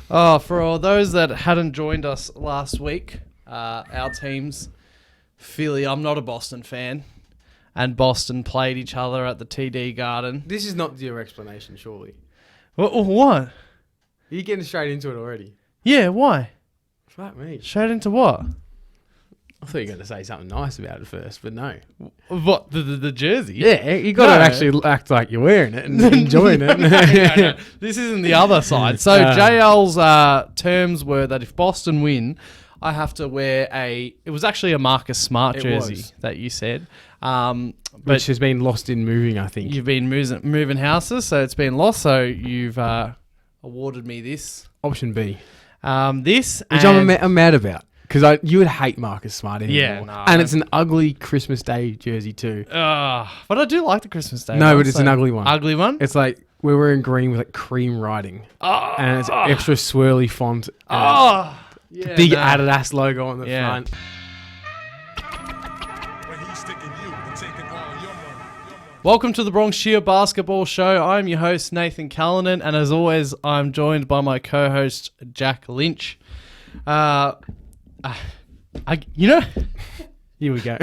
Oh, for all those that hadn't joined us last week, our teams, Philly, I'm not a Boston fan, and Boston played each other at the TD Garden. This is not your explanation, surely. What? You're getting straight into it already. Yeah, why? Fuck me. Straight into what? I thought you were going to say something nice about it first, but no. What, the jersey? Yeah, you got to actually act like you're wearing it and enjoying it. No. This isn't the other side. So JL's terms were that if Boston win, I have to wear it was actually a Marcus Smart jersey that you said. Which has been lost in moving, I think. You've been moving houses, so it's been lost. So you've awarded me this. Option B. This. Which I'm mad about. Because you would hate Marcus Smart anymore. Yeah, no, and it's an ugly Christmas Day jersey too. But I do like the Christmas Day No, one, but it's an ugly one. Ugly one? It's like we're wearing green with like cream writing. And it's extra swirly font. Big Adidas logo on the front. Welcome to the Bronx Shear Basketball Show. I'm your host, Nathan Callanan, and as always, I'm joined by my co-host, Jack Lynch. Here we go.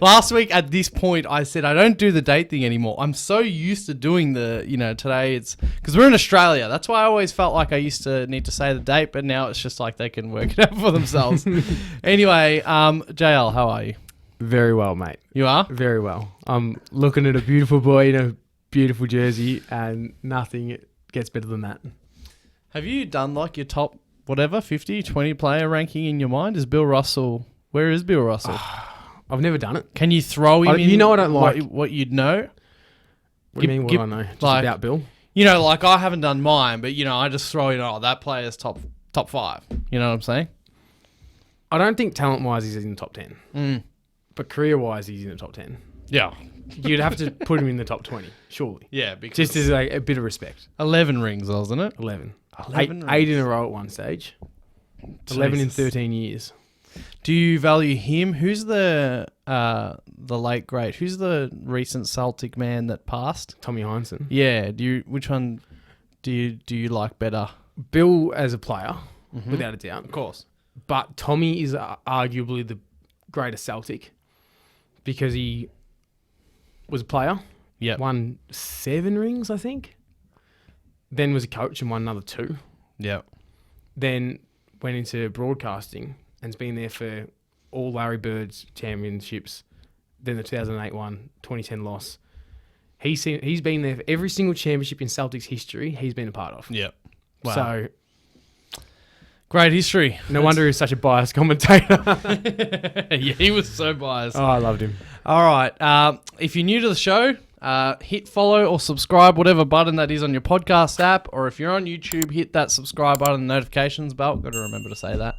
Last week at this point, I said I don't do the date thing anymore. I'm so used to doing today it's because we're in Australia. That's why I always felt like I used to need to say the date, but now it's just like they can work it out for themselves. Anyway, JL, how are you? Very well, mate. You are? Very well. I'm looking at a beautiful boy in a beautiful jersey, and nothing gets better than that. Have you done like your top, 50, 20 player ranking in your mind? Is Bill Russell... Where is Bill Russell? I've never done it. Can you throw him in? You know I don't like... What you'd know? What do you mean what I know? Just about Bill? You know, like I haven't done mine, but I just throw in, that player's top 5. You know what I'm saying? I don't think talent-wise he's in the top 10. But career-wise he's in the top 10. Yeah. You'd have to put him in the top 20, surely. Yeah, because... Just as a bit of respect. 11 rings, wasn't it? 11. 11 eight in a row at one stage. Jesus. 11 in 13 years. Do you value him? Who's the late great? Who's the recent Celtic man that passed? Tommy Heinsohn. Yeah. Which one do you like better? Bill as a player, without a doubt. Of course. But Tommy is arguably the greatest Celtic because he was a player. Yeah. Won 7 rings, I think. Then was a coach and won another 2. Yeah. Then went into broadcasting and's been there for all Larry Bird's championships. Then the 2008 one, 2010 loss. He's been there for every single championship in Celtics history he's been a part of. Yeah. Wow. So... great history. No wonder he's such a biased commentator. Yeah, he was so biased. Oh, I loved him. All right. If you're new to the show, hit follow or subscribe, whatever button that is on your podcast app. Or if you're on YouTube, hit that subscribe button and notifications bell. Got to remember to say that.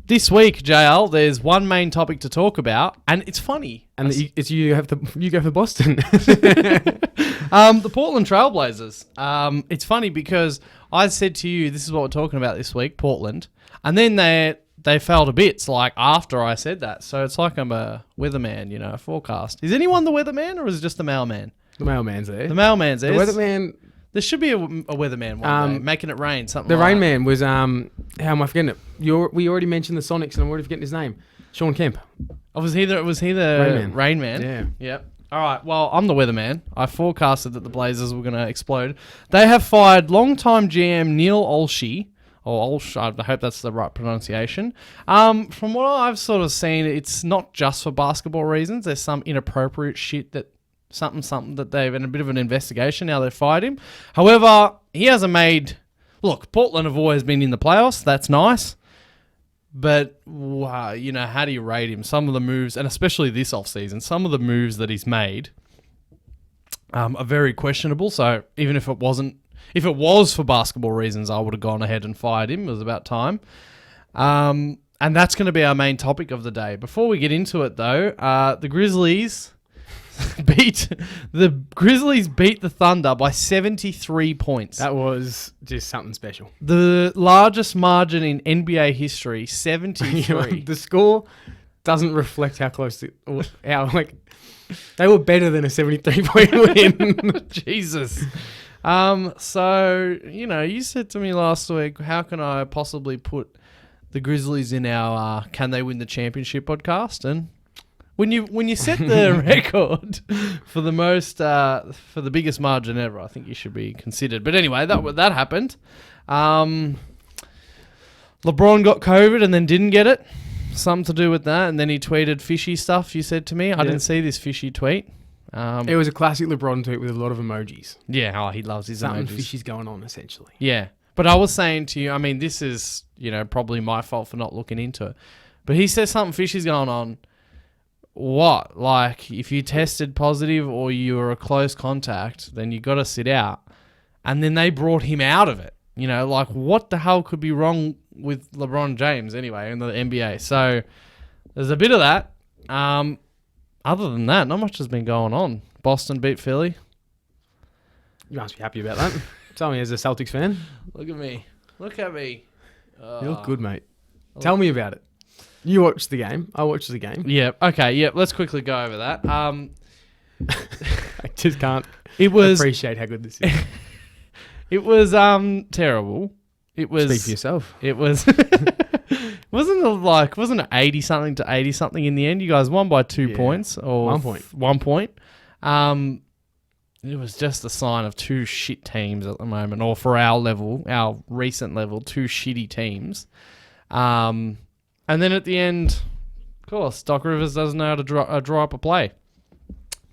This week, JL, there's one main topic to talk about, and it's funny. And you go for Boston. The Portland Trailblazers. It's funny because I said to you, this is what we're talking about this week, Portland, and then they fell to bits like after I said that. So it's like I'm a weatherman, a forecast. Is anyone the weatherman or is it just the mailman? The mailman's there. The mailman's there. The weatherman... There should be a weatherman one day, making it rain, something the like Rain that. Man was, how am I forgetting it? We already mentioned the Sonics and I'm already forgetting his name. Sean Kemp. Oh, was he the Rain Man? Yeah. Yep. All right, well, I'm the weatherman. I forecasted that the Blazers were going to explode. They have fired longtime GM Neil Olshey, or Olsh, I hope that's the right pronunciation. From what I've sort of seen, it's not just for basketball reasons. There's some inappropriate shit that something that they've in a bit of an investigation. Now they've fired him. However, he hasn't made... Look, Portland have always been in the playoffs. That's nice. But, wow, how do you rate him? Some of the moves, and especially this offseason, some of the moves that he's made are very questionable. So even if it was for basketball reasons, I would have gone ahead and fired him. It was about time. And that's going to be our main topic of the day. Before we get into it, though, the Grizzlies... beat the Thunder by 73 points. That was just something special. The largest margin in NBA history, 73. The score doesn't reflect how close they were better than a 73-point win. Jesus. So, you said to me last week, how can I possibly put the Grizzlies in our Can They Win the Championship podcast? And when you set the record for the most for the biggest margin ever, I think you should be considered. But anyway, that happened. LeBron got COVID and then didn't get it. Something to do with that, and then he tweeted fishy stuff. You said to me, I didn't see this fishy tweet. It was a classic LeBron tweet with a lot of emojis. Yeah, he loves his Something emojis. fishy's going on, essentially. Yeah, but I was saying to you, I mean, this is probably my fault for not looking into it. But he says something fishy's going on. What? Like, if you tested positive or you were a close contact, then you got to sit out. And then they brought him out of it. Like, what the hell could be wrong with LeBron James anyway in the NBA? So there's a bit of that. Other than that, not much has been going on. Boston beat Philly. You must be happy about that. Tell me, as a Celtics fan. Look at me. Look at me. You look good, mate. Tell me about it. You watched the game. I watched the game. Yeah. Okay. Yeah. Let's quickly go over that. I just can't appreciate how good this is. It was terrible. It was. Speak for yourself. It was. Wasn't it 80 something to 80 something in the end? You guys won by 2 points or 1 point. 1 point. It was just a sign of two shit teams at the moment, or for our level, our recent level, two shitty teams. And then at the end, of course, Doc Rivers doesn't know how to draw up a play.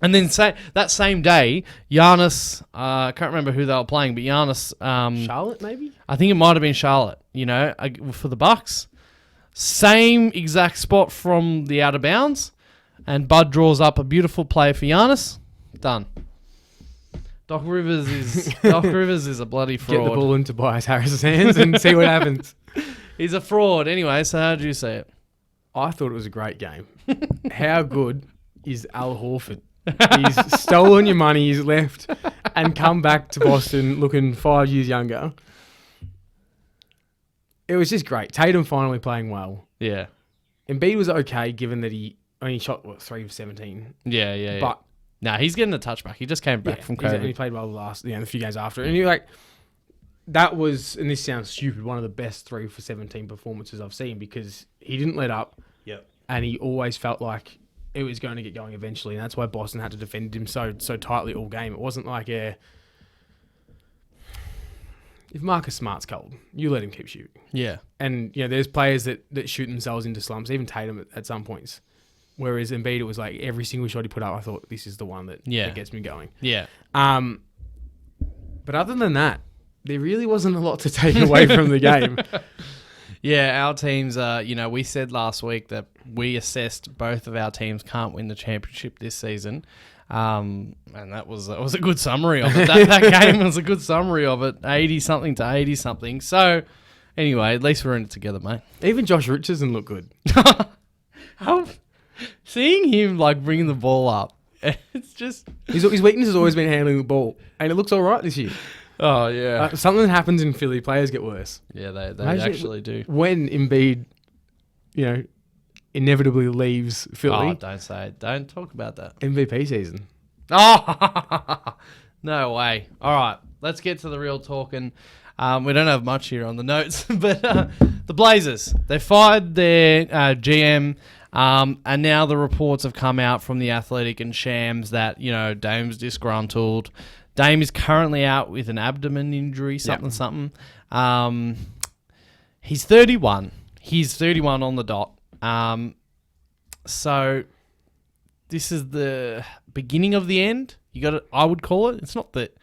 And then that same day, Giannis, I can't remember who they were playing, but Giannis... Charlotte, maybe? I think it might have been Charlotte, for the Bucks. Same exact spot from the out of bounds, and Bud draws up a beautiful play for Giannis. Done. Doc Rivers is a bloody fraud. Get the ball into Tobias Harris's hands and see what happens. He's a fraud. Anyway, so how did you see it? I thought it was a great game. How good is Al Horford? He's stolen your money, he's left, and come back to Boston looking 5 years younger. It was just great. Tatum finally playing well. Yeah. Embiid was okay, given that he only shot, 3 of 17. Yeah. But he's getting a touchback. He just came back from COVID. He played well the few games after. And you're like, that was, and this sounds stupid, one of the best 3 for 17 performances I've seen, because he didn't let up. Yep. And he always felt like it was going to get going eventually, and that's why Boston had to defend him so tightly all game. It wasn't like if Marcus Smart's cold, you let him keep shooting. Yeah. And there's players that shoot themselves into slumps, even Tatum at some points. Whereas Embiid, it was like every single shot he put up, I thought, this is the one that gets me going. Yeah. But other than that, there really wasn't a lot to take away from the game. Yeah, our teams, we said last week that we assessed both of our teams can't win the championship this season. And that was a good summary of it. That game was a good summary of it, 80-something to 80-something. So, anyway, at least we're in it together, mate. Even Josh Richardson looked good. Seeing him, bringing the ball up, it's just... His weakness has always been handling the ball, and it looks all right this year. Oh, yeah. Something happens in Philly, players get worse. Yeah, they actually do. When Embiid, inevitably leaves Philly. Oh, don't say it. Don't talk about that. MVP season. Oh, no way. All right, let's get to the real talking. We don't have much here on the notes, but the Blazers, they fired their GM, and now the reports have come out from the Athletic and Shams that, Dame's disgruntled. Dame is currently out with an abdomen injury, something. He's 31. He's 31 on the dot. So this is the beginning of the end. I would call it. It's not that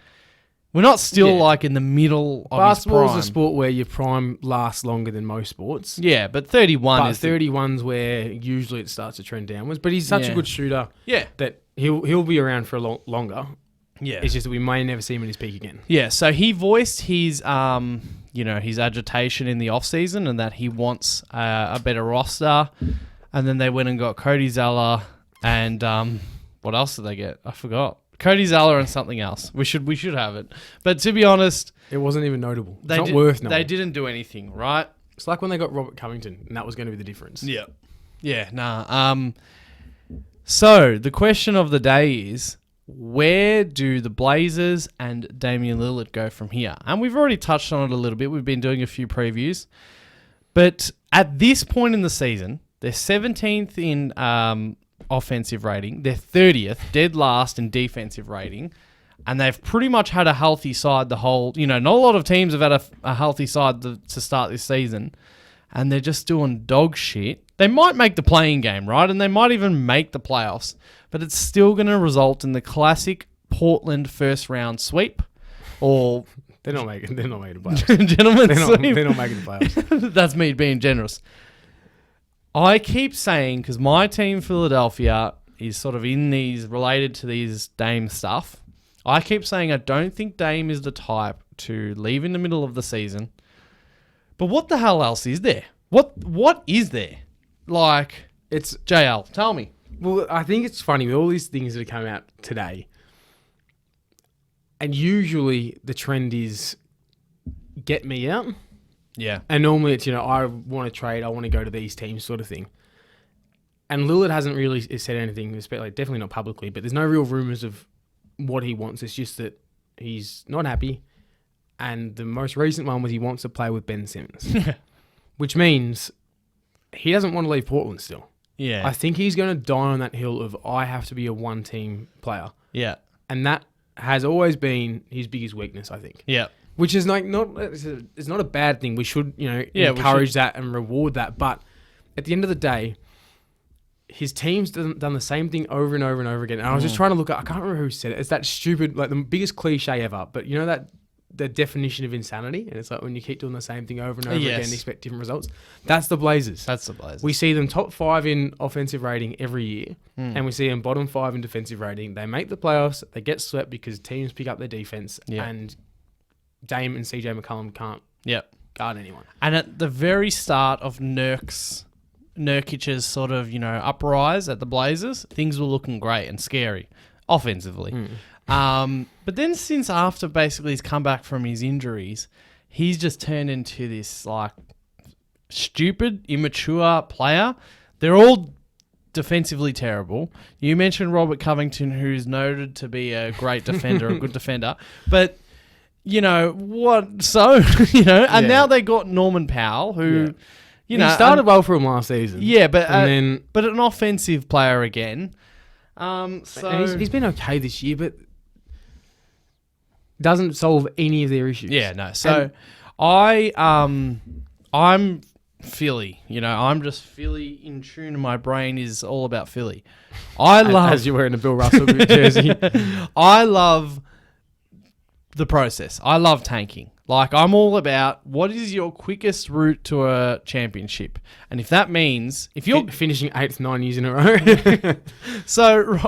we're not still in the middle of basketball his prime. Is a sport where your prime lasts longer than most sports. Yeah, but 31 but is 31's where usually it starts to trend downwards. But he's such a good shooter. Yeah, that he'll be around for a longer. Yeah, it's just that we may never see him at his peak again. Yeah, so he voiced his his agitation in the off season and that he wants a better roster. And then they went and got Cody Zeller and what else did they get? I forgot. Cody Zeller and something else. We should have it. But to be honest, it wasn't even notable. It's not worth knowing. They didn't do anything, right? It's like when they got Robert Covington, and that was going to be the difference. Yeah. Yeah, nah. So the question of the day is, where do the Blazers and Damian Lillard go from here? And we've already touched on it a little bit. We've been doing a few previews. But at this point in the season, they're 17th in offensive rating. They're 30th, dead last in defensive rating. And they've pretty much had a healthy side the whole... not a lot of teams have had a healthy side to start this season. And they're just doing dog shit. They might make the playing game, right? And they might even make the playoffs. But it's still going to result in the classic Portland first round sweep. Or... They're not making the playoffs. Gentlemen's sweep. They're not making the playoffs. That's me being generous. I keep saying, because my team, Philadelphia, is sort of related to these Dame stuff. I keep saying I don't think Dame is the type to leave in the middle of the season. But what the hell else is there? What is there? It's JL. Tell me. Well, I think it's funny with all these things that have come out today. And usually the trend is get me out. Yeah. And normally it's, I want to trade, I want to go to these teams sort of thing. And Lillard hasn't really said anything, definitely not publicly, but there's no real rumors of what he wants. It's just that he's not happy. And the most recent one was he wants to play with Ben Simmons. Which means he doesn't want to leave Portland still. Yeah. I think he's going to die on that hill of I have to be a one-team player. Yeah. And that has always been his biggest weakness, I think. Yeah. Which is it's not a bad thing. We should, encourage that and reward that. But at the end of the day, his team's done the same thing over and over and over again. And I was just trying to look at, I can't remember who said it. It's that stupid, the biggest cliche ever. But you know that the definition of insanity? And it's like when you keep doing the same thing over and over again and expect different results. That's the Blazers. We see them top 5 in offensive rating every year. And we see them bottom 5 in defensive rating. They make the playoffs. They get swept because teams pick up their defense. And Dame and CJ McCollum can't guard anyone. And at the very start of Nurkic's sort of, uprise at the Blazers, things were looking great and scary offensively. But then since after basically he's come back from his injuries, he's just turned into this stupid, immature player. They're all defensively terrible. You mentioned Robert Covington, who's noted to be a great defender, a good defender. But, what? So, and now they got Norman Powell, who, he started well for him last season. Yeah, but an offensive player again. So he's been okay this year, but doesn't solve any of their issues. Yeah, no. So I'm Philly. I'm just Philly in tune, and my brain is all about Philly. As you're wearing a Bill Russell jersey. I love the process. I love tanking. I'm all about what is your quickest route to a championship. And if that means... if you're finishing 8th 9 years in a row. So,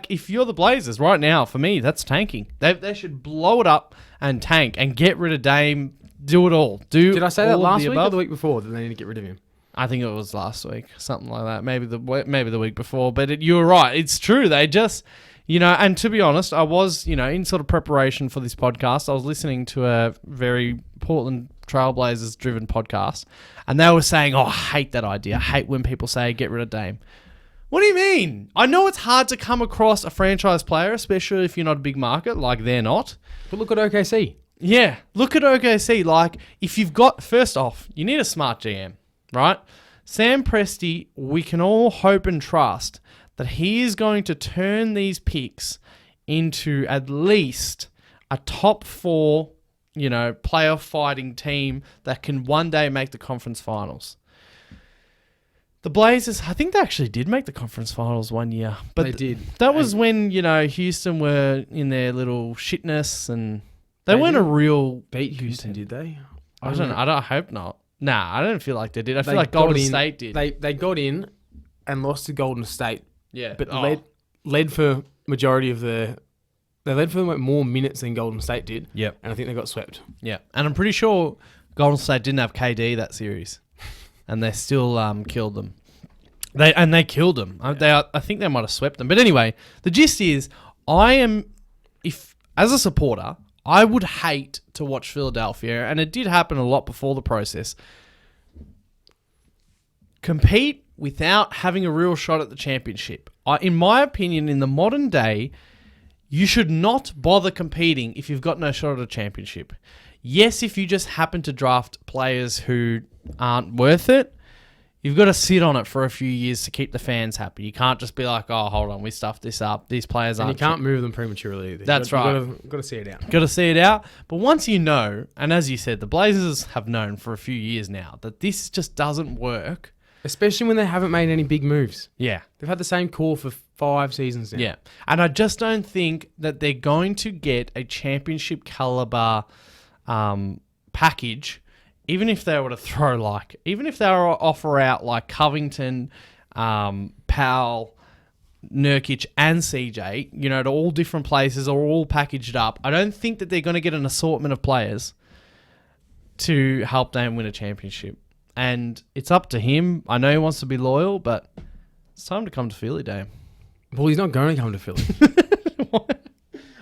if you're the Blazers right now, for me, that's tanking. They should blow it up and tank and get rid of Dame. Do it all. Did I say that last week or the week before that they need to get rid of him? I think it was last week. Something like that. Maybe the week before. But you were right. It's true. They just... and to be honest, I was, in sort of preparation for this podcast, I was listening to a very Portland Trailblazers driven podcast, and they were saying, I hate that idea. I hate when people say, get rid of Dame. What do you mean? I know it's hard to come across a franchise player, especially if you're not a big market, like they're not. But look at OKC. Yeah, look at OKC. If you've got, first off, you need a smart GM, right? Sam Presti, we can all hope and trust that he is going to turn these picks into at least a top 4, playoff fighting team that can one day make the conference finals. The Blazers, I think they actually did make the conference finals one year. But they did. That was when, Houston were in their little shitness and they weren't a real... beat Houston, did they? I hope not. Nah, I don't feel like they did. I feel like Golden State did. They got in and lost to Golden State. Yeah, but led for majority of the. They led for more minutes than Golden State did. Yep, and I think they got swept. Yeah, and I'm pretty sure Golden State didn't have KD that series, and they still killed them. They killed them. Yeah. I think they might have swept them. But anyway, the gist is, as a supporter, I would hate to watch Philadelphia, and it did happen a lot before the process. Compete without having a real shot at the championship. In my opinion, in the modern day, You should not bother competing if you've got no shot at a championship. Yes, if you just happen to draft players who aren't worth it, you've got to sit on it for a few years to keep the fans happy. You can't just be like, oh, hold on, we stuffed this up. These players aren't... And you can't move them prematurely either. That's right. You've got to see it out. Got to see it out. But once you know, and as you said, the Blazers have known for a few years now that this just doesn't work. Especially when they haven't made any big moves. Yeah. They've had the same core for 5 seasons now. Yeah. And I just don't think that they're going to get a championship caliber package, even if they were to throw even if they were to offer out like Covington, Powell, Nurkic and CJ, to all different places or all packaged up. I don't think that they're going to get an assortment of players to help them win a championship. And it's up to him. I know he wants to be loyal, but it's time to come to Philly, Dame. Well, he's not going to come to Philly.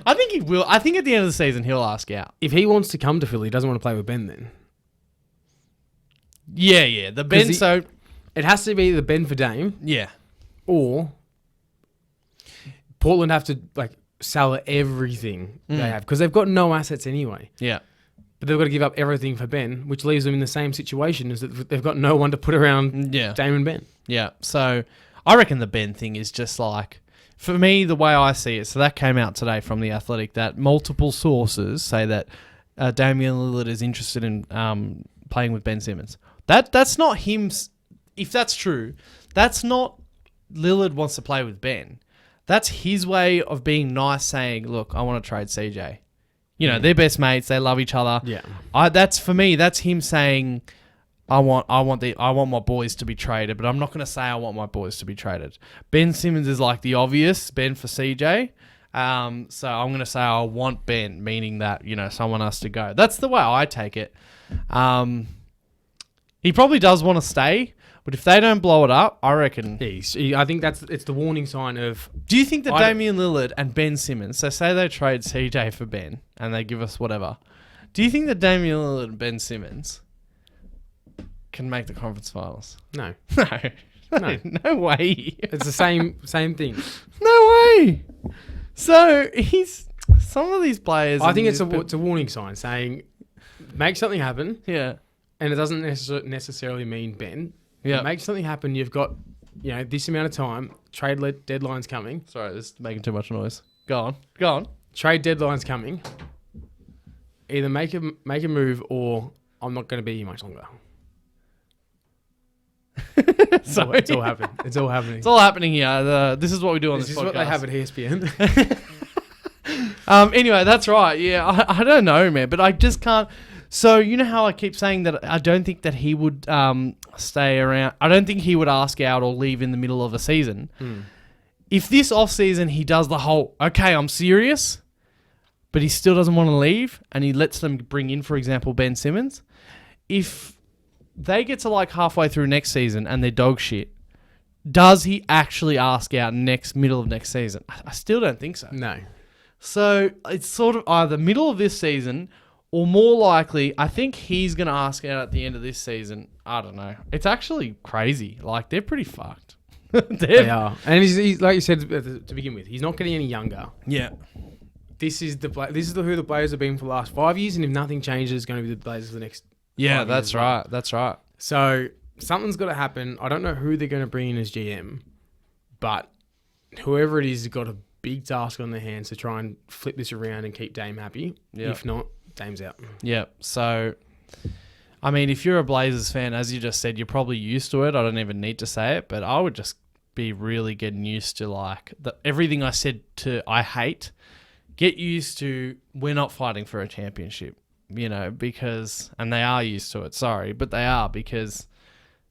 I think he will. I think at the end of the season, he'll ask out. If he wants to come to Philly, he doesn't want to play with Ben then. Yeah. The Ben, it has to be either Ben for Dame. Yeah. Or Portland have to sell everything they have because they've got no assets anyway. Yeah. But they've got to give up everything for Ben, which leaves them in the same situation as that they've got no one to put around Dame and Ben. Yeah. So I reckon the Ben thing is just for me, the way I see it, so that came out today from The Athletic, that multiple sources say that Damian Lillard is interested in playing with Ben Simmons. That's not him. If that's true, that's not Lillard wants to play with Ben. That's his way of being nice, saying, look, I want to trade CJ. They're best mates. They love each other. Yeah. That's for me. That's him saying, I want my boys to be traded, but I'm not going to say I want my boys to be traded. Ben Simmons is like the obvious Ben for CJ. So I'm going to say I want Ben, meaning that someone has to go. That's the way I take it. He probably does want to stay, but if they don't blow it up, I reckon. I think it's the warning sign of. Do you think that Damian Lillard and Ben Simmons, so say they trade CJ for Ben and they give us whatever, do you think that Damian Lillard and Ben Simmons can make the conference finals? No. No way. It's the same thing. No way. So some of these players. I think it's a warning sign saying, make something happen. Yeah. And it doesn't necessarily mean Ben. Yeah. Make something happen. You've got, this amount of time. Trade deadline's coming. Sorry, this is making too much noise. Go on. Trade deadline's coming. Either make a move or I'm not going to be here much longer. Sorry. It's all happening. It's all happening. It's all happening here. This is what we do on this podcast. This is what they have at ESPN. Anyway, that's right. Yeah, I don't know, man, but I just can't. So you know how I keep saying that I don't think that he would stay around. I don't think he would ask out or leave in the middle of a season. If this offseason he does the whole, okay, I'm serious, but he still doesn't want to leave and he lets them bring in, for example, Ben Simmons, if they get to halfway through next season and they're dog shit, does he actually ask out middle of next season? I still don't think so. No. So it's sort of either middle of this season or more likely, I think he's going to ask out at the end of this season. I don't know. It's actually crazy. They're pretty fucked. They are. And he's like you said to begin with, he's not getting any younger. Yeah. This is who the Blazers have been for the last 5 years, and if nothing changes, it's going to be the Blazers for the next 5 that's years. right. That's right. So something's got to happen. I don't know who they're going to bring in as GM, but whoever it is has got a big task on their hands to try and flip this around and keep Dame happy. Yep. If not, Dame's out. Yeah. So, I mean, if you're a Blazers fan, as you just said, you're probably used to it. I don't even need to say it, but I would just be really getting used to everything I said I hate. Get used to we're not fighting for a championship, because, and they are used to it. Sorry, but they are because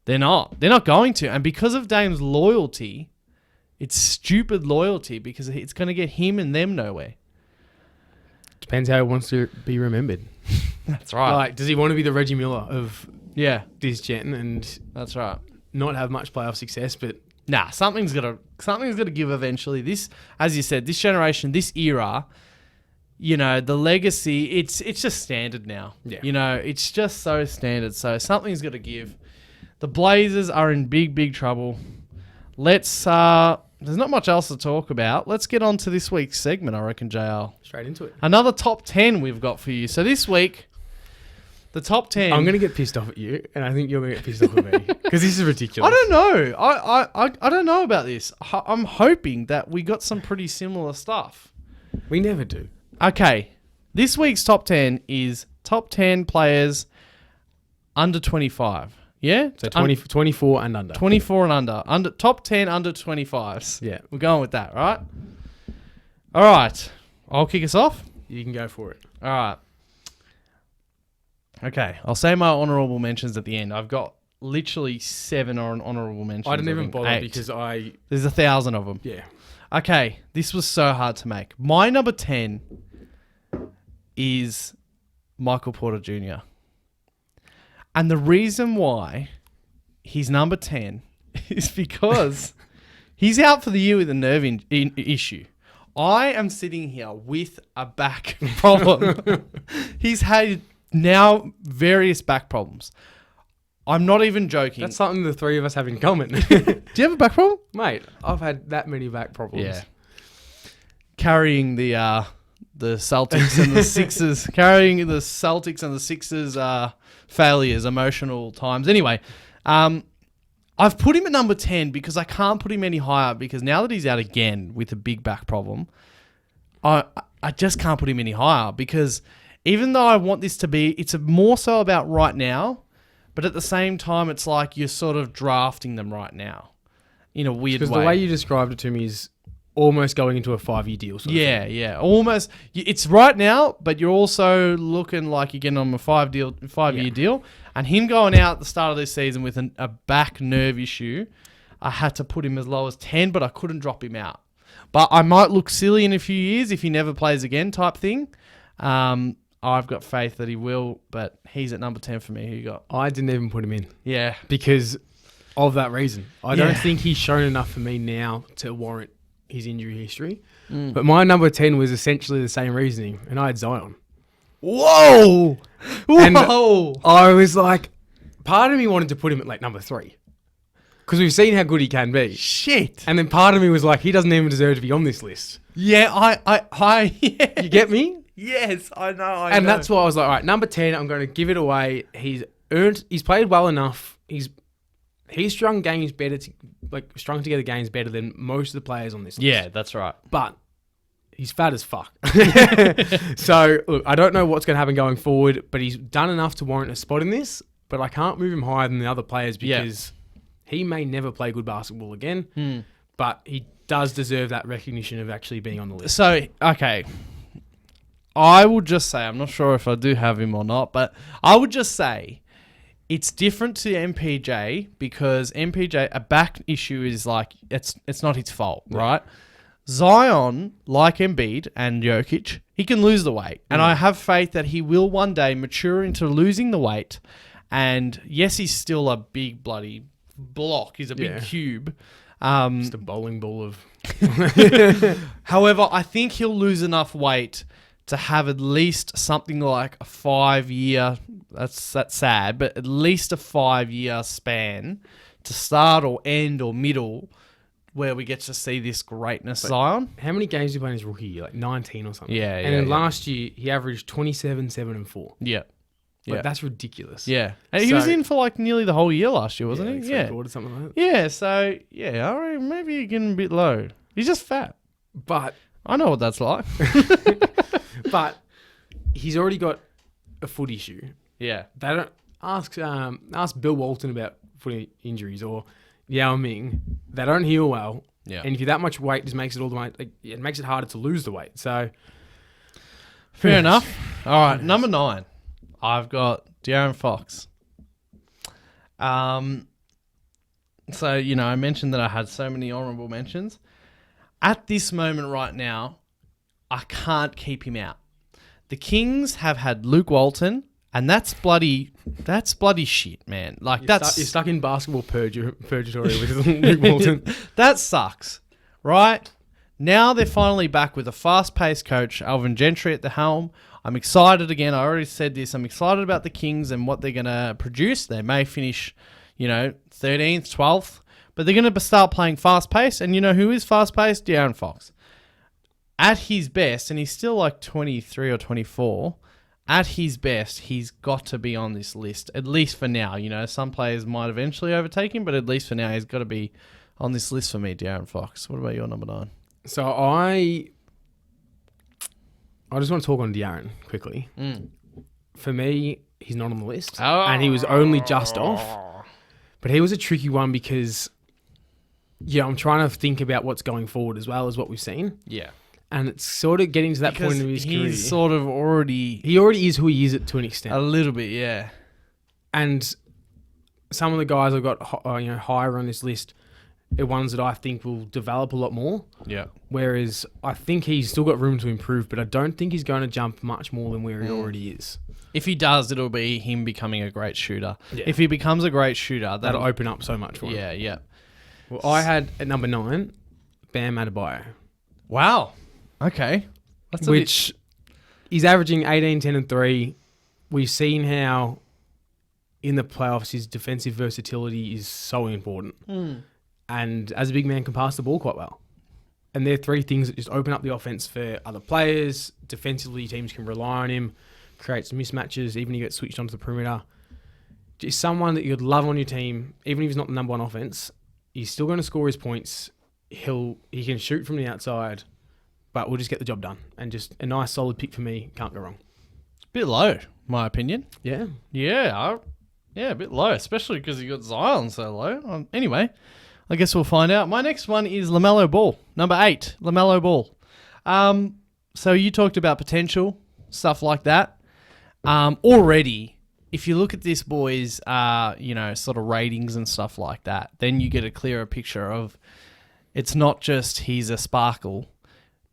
they're not going to. And because of Dame's loyalty, it's stupid loyalty because it's going to get him and them nowhere. Depends how he wants to be remembered. That's right. Does he want to be the Reggie Miller of this gen and that's right, not have much playoff success? But something's got to give eventually. This, as you said, this generation, this era, the legacy. It's just standard now. Yeah. It's just so standard. So something's got to give. The Blazers are in big trouble. Let's there's not much else to talk about. Let's get on to this week's segment, I reckon, JL. Straight into it. Another top 10 we've got for you. So this week, the top 10... I'm going to get pissed off at you, and I think you're going to get pissed off at me. Because this is ridiculous. I don't know. I don't know about this. I'm hoping that we got some pretty similar stuff. We never do. Okay. This week's top 10 is top 10 players under 25. Yeah? So 24 and under. 24 and under. Top 10 under 25s. Yeah. We're going with that, right? All right. I'll kick us off. You can go for it. All right. Okay. I'll say my honourable mentions at the end. I've got literally 7 honourable mentions. I didn't even bother 8. because There's 1,000 of them. Yeah. Okay. This was so hard to make. My number 10 is Michael Porter Jr. And the reason why he's number 10 is because he's out for the year with a nerve issue. I am sitting here with a back problem. He's had now various back problems. I'm not even joking. That's something the three of us have in common. Do you have a back problem? Mate, I've had that many back problems. Yeah. Carrying the Celtics and the Sixers, failures, emotional times. Anyway, I've put him at number 10 because I can't put him any higher because now that he's out again with a big back problem, I just can't put him any higher because even though I want this to be, it's more so about right now, but at the same time, it's like you're sort of drafting them right now in a weird way. Because the way you described it to me is almost going into a 5-year deal. Sort of thing. Yeah. Almost. It's right now, but you're also looking like you're getting on a 5-year deal. And him going out at the start of this season with a back nerve issue, I had to put him as low as 10, but I couldn't drop him out. But I might look silly in a few years if he never plays again type thing. I've got faith that he will, but he's at number 10 for me. Who you got? I didn't even put him in. Yeah. Because of that reason. I don't think he's shown enough for me now to warrant his injury history. But my number 10 was essentially the same reasoning, and I had Zion. Whoa! And I was like, part of me wanted to put him at like number 3. Because we've seen how good he can be. Shit. And then part of me was like, he doesn't even deserve to be on this list. Yeah, yeah. You get me? Yes, I know. I and know. that's why I was like, all right, number 10, I'm going to give it away. He's played well enough. He's strung games better, strung together games better than most of the players on this list. Yeah, that's right. But he's fat as fuck. So, look, I don't know what's going to happen going forward, but he's done enough to warrant a spot in this, but I can't move him higher than the other players because he may never play good basketball again, but he does deserve that recognition of actually being on the list. So, okay. I would just say, I'm not sure if I do have him or not, but I would just say it's different to MPJ because MPJ, a back issue is like, it's not his fault, right? Zion, like Embiid and Jokic, he can lose the weight. And I have faith that he will one day mature into losing the weight. And yes, he's still a big bloody block. He's a big cube. Just a bowling ball of... However, I think he'll lose enough weight to have at least something like a 5-year, that's sad, but at least a 5-year span to start or end or middle where we get to see this greatness, Zion. How many games did he play in his rookie year? Like 19 or something? Yeah, And then last year, he averaged 27, 7 and 4. Yeah. That's ridiculous. Yeah. And he was in for like nearly the whole year last year, wasn't he? Yeah. Or something like that. Yeah, so, I reckon maybe you're getting a bit low. He's just fat. But... I know what that's like. But he's already got a foot issue. Yeah. They don't ask Bill Walton about foot injuries or Yao Ming. They don't heal well. Yeah. And if you're that much weight, just makes it all the way. It makes it harder to lose the weight. So fair enough. All right, number 9. I've got De'Aaron Fox. So I mentioned that I had so many honorable mentions. At this moment right now, I can't keep him out. The Kings have had Luke Walton, and that's bloody shit, man. Like you're stuck in basketball purgatory with Luke Walton. That sucks, right? Now they're finally back with a fast-paced coach, Alvin Gentry at the helm. I'm excited again. I already said this. I'm excited about the Kings and what they're going to produce. They may finish, 13th, 12th, but they're going to start playing fast pace. And you know who is fast paced? De'Aaron Fox. At his best, and he's still like 23 or 24. At his best, he's got to be on this list, at least for now. You know, some players might eventually overtake him, but at least for now, he's got to be on this list for me, De'Aaron Fox. What about your number 9? So I just want to talk on De'Aaron quickly. For me, he's not on the list, and he was only just off. But he was a tricky one because, I'm trying to think about what's going forward as well as what we've seen. Yeah. And it's sort of getting to that point in his career. He's sort of already... He already is who he is to an extent. A little bit, yeah. And some of the guys I've got higher on this list are ones that I think will develop a lot more. Yeah. Whereas I think he's still got room to improve, but I don't think he's going to jump much more than where he already is. If he does, it'll be him becoming a great shooter. Yeah. If he becomes a great shooter... That'll open up so much for him. Yeah, yeah. Well, I had at number 9, Bam Adebayo. Wow. Okay. Which he's averaging 18, 10 and 3. We've seen how in the playoffs his defensive versatility is so important. And as a big man can pass the ball quite well. And they're 3 things that just open up the offense for other players. Defensively, teams can rely on him, creates mismatches, even if he gets switched onto the perimeter. Just someone that you'd love on your team, even if he's not the number 1 offense. He's still going to score his points. He can shoot from the outside. But we'll just get the job done. And just a nice, solid pick for me. Can't go wrong. It's a bit low, my opinion. Yeah. Yeah, a bit low, especially because you got Zion so low. Anyway, I guess we'll find out. My next one is LaMelo Ball. Number 8, LaMelo Ball. So you talked about potential, stuff like that. Already, if you look at this boy's, sort of ratings and stuff like that, then you get a clearer picture of it's not just he's a sparkle.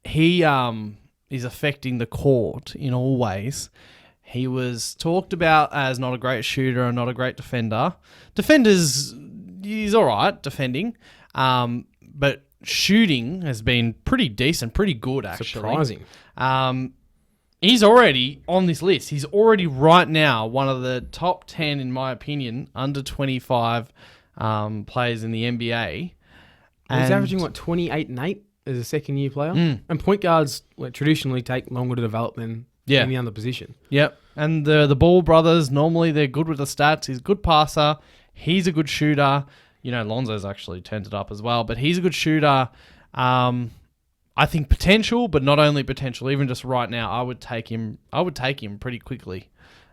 He is affecting the court in all ways. He was talked about as not a great shooter and not a great defender. Defenders, he's all right defending, but shooting has been pretty decent, pretty good actually. Surprising. He's already on this list. He's already right now one of the top 10, in my opinion, under 25 players in the NBA. He's averaging, 28 and 8? As a second-year player. And point guards traditionally take longer to develop than any other position. Yep. And the Ball brothers, normally they're good with the stats. He's a good passer. He's a good shooter. Lonzo's actually turned it up as well. But he's a good shooter. I think potential, but not only potential. Even just right now, I would take him pretty quickly,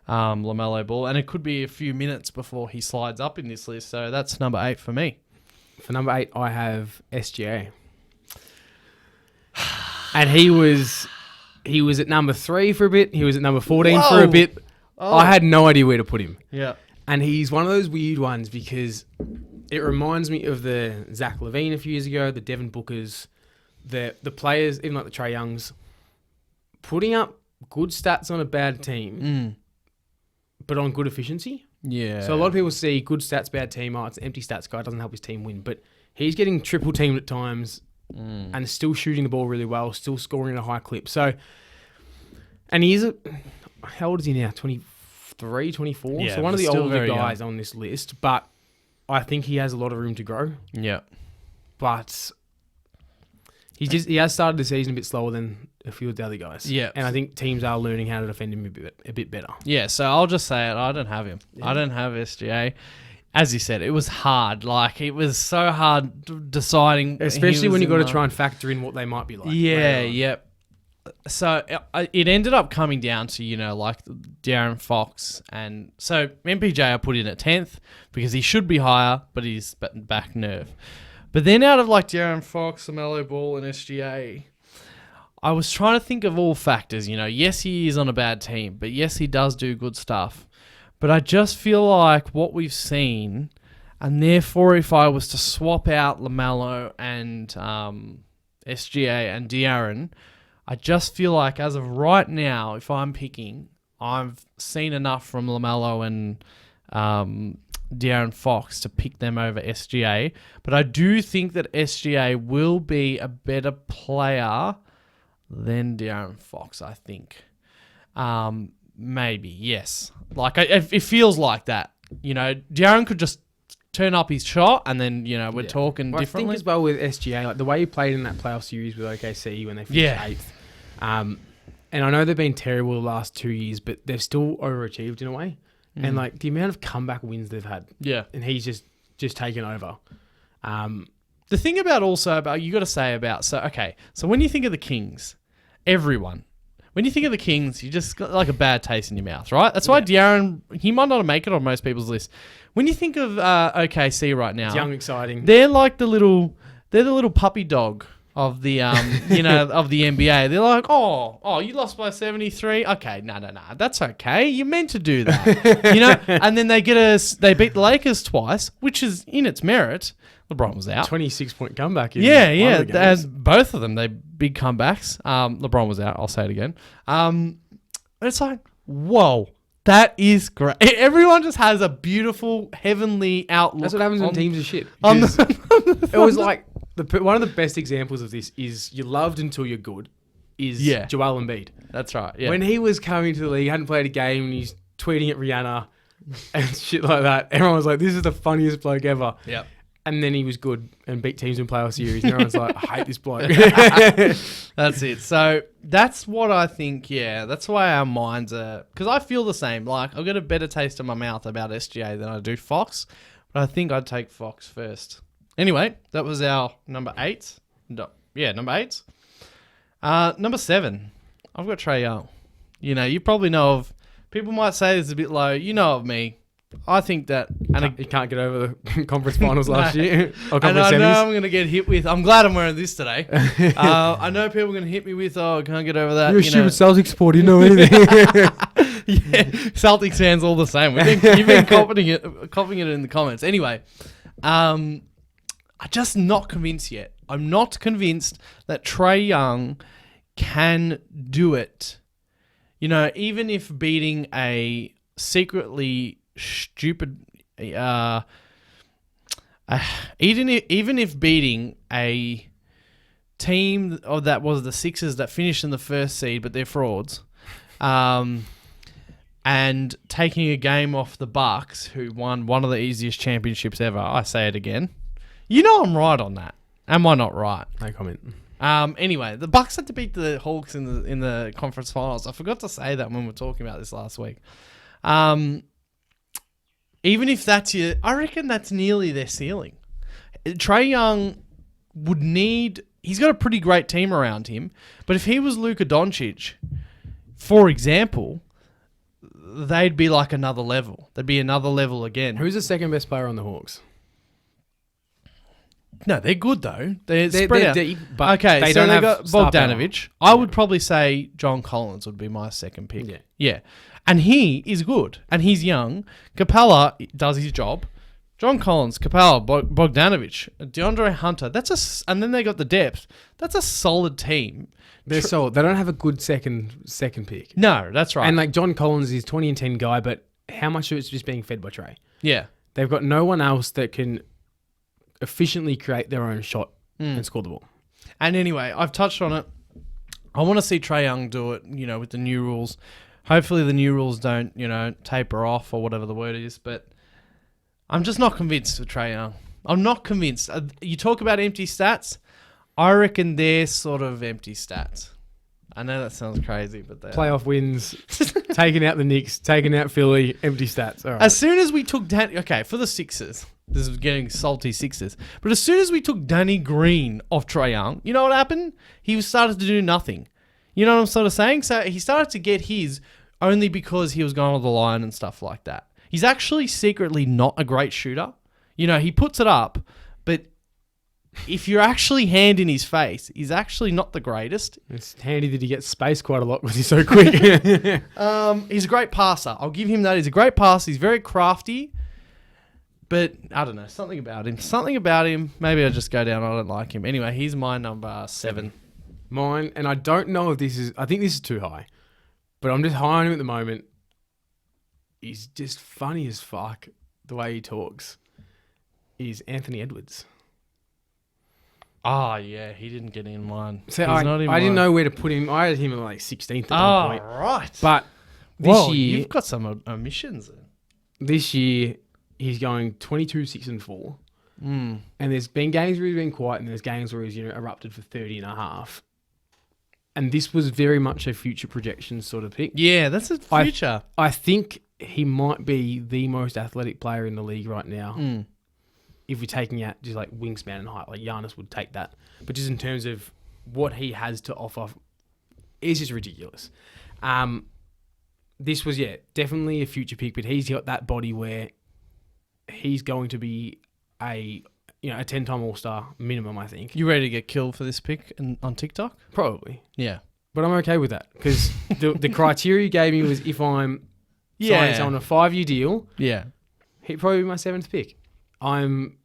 LaMelo Ball. And it could be a few minutes before he slides up in this list. So that's number 8 for me. For number 8, I have SGA. And he was at number 3 for a bit. He was at number 14 for a bit. Oh. I had no idea where to put him. Yeah. And he's one of those weird ones because it reminds me of the Zach LaVine a few years ago, the Devin Bookers, the players, even like the Trae Youngs, putting up good stats on a bad team, but on good efficiency. Yeah. So a lot of people see good stats, bad team. Oh, it's an empty stats guy. Doesn't help his team win. But he's getting triple teamed at times. And still shooting the ball really well, still scoring at a high clip. So, and he's how old is he now? 23, 24? Yeah, so one of the older guys young on this list, but I think he has a lot of room to grow. Yeah. But he has started the season a bit slower than a few of the other guys. Yeah. And I think teams are learning how to defend him a bit better. Yeah, so I'll just say it. I don't have him. Yeah. I don't have SGA. As you said, it was hard. Like, it was so hard deciding. Especially when you got to try and factor in what they might be like. Yeah, yep. So it ended up coming down to, De'Aaron Fox. And so MPJ I put in at 10th because he should be higher, but he's back nerve. But then out of De'Aaron Fox, LaMelo Ball, and SGA, I was trying to think of all factors. Yes, he is on a bad team, but yes, he does do good stuff. But I just feel like what we've seen, and therefore if I was to swap out LaMelo and SGA and De'Aaron, I just feel like as of right now, if I'm picking, I've seen enough from LaMelo and De'Aaron Fox to pick them over SGA. But I do think that SGA will be a better player than De'Aaron Fox, I think. Maybe, yes. It feels like that. De'Aaron could just turn up his shot, and then we're talking Well, differently. I think as well with SGA, like the way he played in that playoff series with OKC when they finished 8th. And I know they've been terrible the last 2 years, but they've still overachieved in a way. And like the amount of comeback wins they've had. Yeah. And he's just taken over. The thing about you got to say about, so when you think of the Kings, when you think of the Kings, you just got like a bad taste in your mouth, right? That's why De'Aaron, he might not make it on most people's list. When you think of OKC right now, It's young, exciting. they're like the little puppy dog of the of the NBA. They're like, oh, you lost by 73. Okay, no, that's okay. You're meant to do that, And then they beat the Lakers twice, which is in its merit. LeBron was out. 26-point comeback. As both of them, they big comebacks. LeBron was out. I'll say it again. It's like, whoa. That is great. Everyone just has a beautiful, heavenly outlook. That's what happens when teams are shit. It was like one of the best examples of this is you're loved until you're good. Joel Embiid. That's right. Yeah. When he was coming to the league, he hadn't played a game, and he's tweeting at Rihanna and shit like that. Everyone was like, "This is the funniest bloke ever." Yep. And then he was good and beat teams in playoff series. And everyone's like, I hate this bloke. That's it. So that's what I think, that's why our minds are... Because I feel the same. Like, I've got a better taste in my mouth about SGA than I do Fox. But I think I'd take Fox first. Anyway, that was our number 8. Number 8. Number 7. I've got Trae Young. You probably know of... People might say this is a bit low. You know of me. I think that... He can't get over the conference finals last year. Or and I semis. know I'm going to get hit with... I'm glad I'm wearing this today. I know people are going to hit me with, I can't get over that. You're a stupid Celtics supporter. You know anything. Celtics fans all the same. You've been copying it in the comments. Anyway, I'm just not convinced yet. I'm not convinced that Trae Young can do it. Even if beating a secretly... stupid even if beating a team that was the Sixers that finished in the first seed but they're frauds, and taking a game off the Bucks who won one of the easiest championships ever. I say it again, I'm right on that. Am I not right? No comment. Anyway, the Bucks had to beat the Hawks in the conference finals. I forgot to say that when we were talking about this last week. Even if that's I reckon that's nearly their ceiling. Trae Young he's got a pretty great team around him, but if he was Luka Doncic, for example, they'd be like another level. They'd be another level again. Who's the second best player on the Hawks? No, they're good though. They're spread out. Deep, but okay, they got Bogdanovic. I would probably say John Collins would be my second pick. Yeah. And he is good. And he's young. Capella does his job. John Collins, Capella, Bogdanovic, DeAndre Hunter. And then they got the depth. That's a solid team. They're solid. They don't have a good second pick. No, that's right. And like John Collins is 20 and 10 guy, but how much of it's just being fed by Trae? Yeah. They've got no one else that can efficiently create their own shot and score the ball. And anyway, I've touched on it. I want to see Trae Young do it, with the new rules. Hopefully the new rules don't, taper off or whatever the word is. But I'm just not convinced with Trae Young. I'm not convinced. You talk about empty stats. I reckon they're sort of empty stats. I know that sounds crazy, but they playoff wins, taking out the Knicks, taking out Philly, empty stats. All right. As soon as we took for the Sixers, this is getting salty Sixers, but as soon as we took Danny Green off Trae Young, you know what happened? He started to do nothing. You know what I'm sort of saying? So he started to get his only because he was going on the line and stuff like that. He's actually secretly not a great shooter. He puts it up, but if you're actually hand in his face, he's actually not the greatest. It's handy that he gets space quite a lot because he's so quick. He's a great passer. I'll give him that. He's a great passer. He's very crafty. But I don't know. Something about him. Maybe I just go down. I don't like him. Anyway, he's my number 7. Mine, and I don't know if I think this is too high, but I'm just high on him at the moment. He's just funny as fuck, the way he talks, is Anthony Edwards. Oh, yeah, he didn't get in mine. So I didn't know where to put him. I had him at like 16th at one point. Right. But this year... you've got some omissions. This year, he's going 22-6-4. Mm. And there's been games where he's been quiet, and there's games where he's erupted for 30 and a half. And this was very much a future projection sort of pick. Yeah, that's a future. I think he might be the most athletic player in the league right now. Mm. If we're taking out just like wingspan and height, like Giannis would take that. But just in terms of what he has to offer, it's just ridiculous. This was, definitely a future pick, but he's got that body where he's going to be a 10-time All-Star minimum, I think. You ready to get killed for this pick on TikTok? Probably. Yeah. But I'm okay with that because the criteria you gave me was if I'm signing someone a 5-year deal, he'd probably be my 7th pick. I'm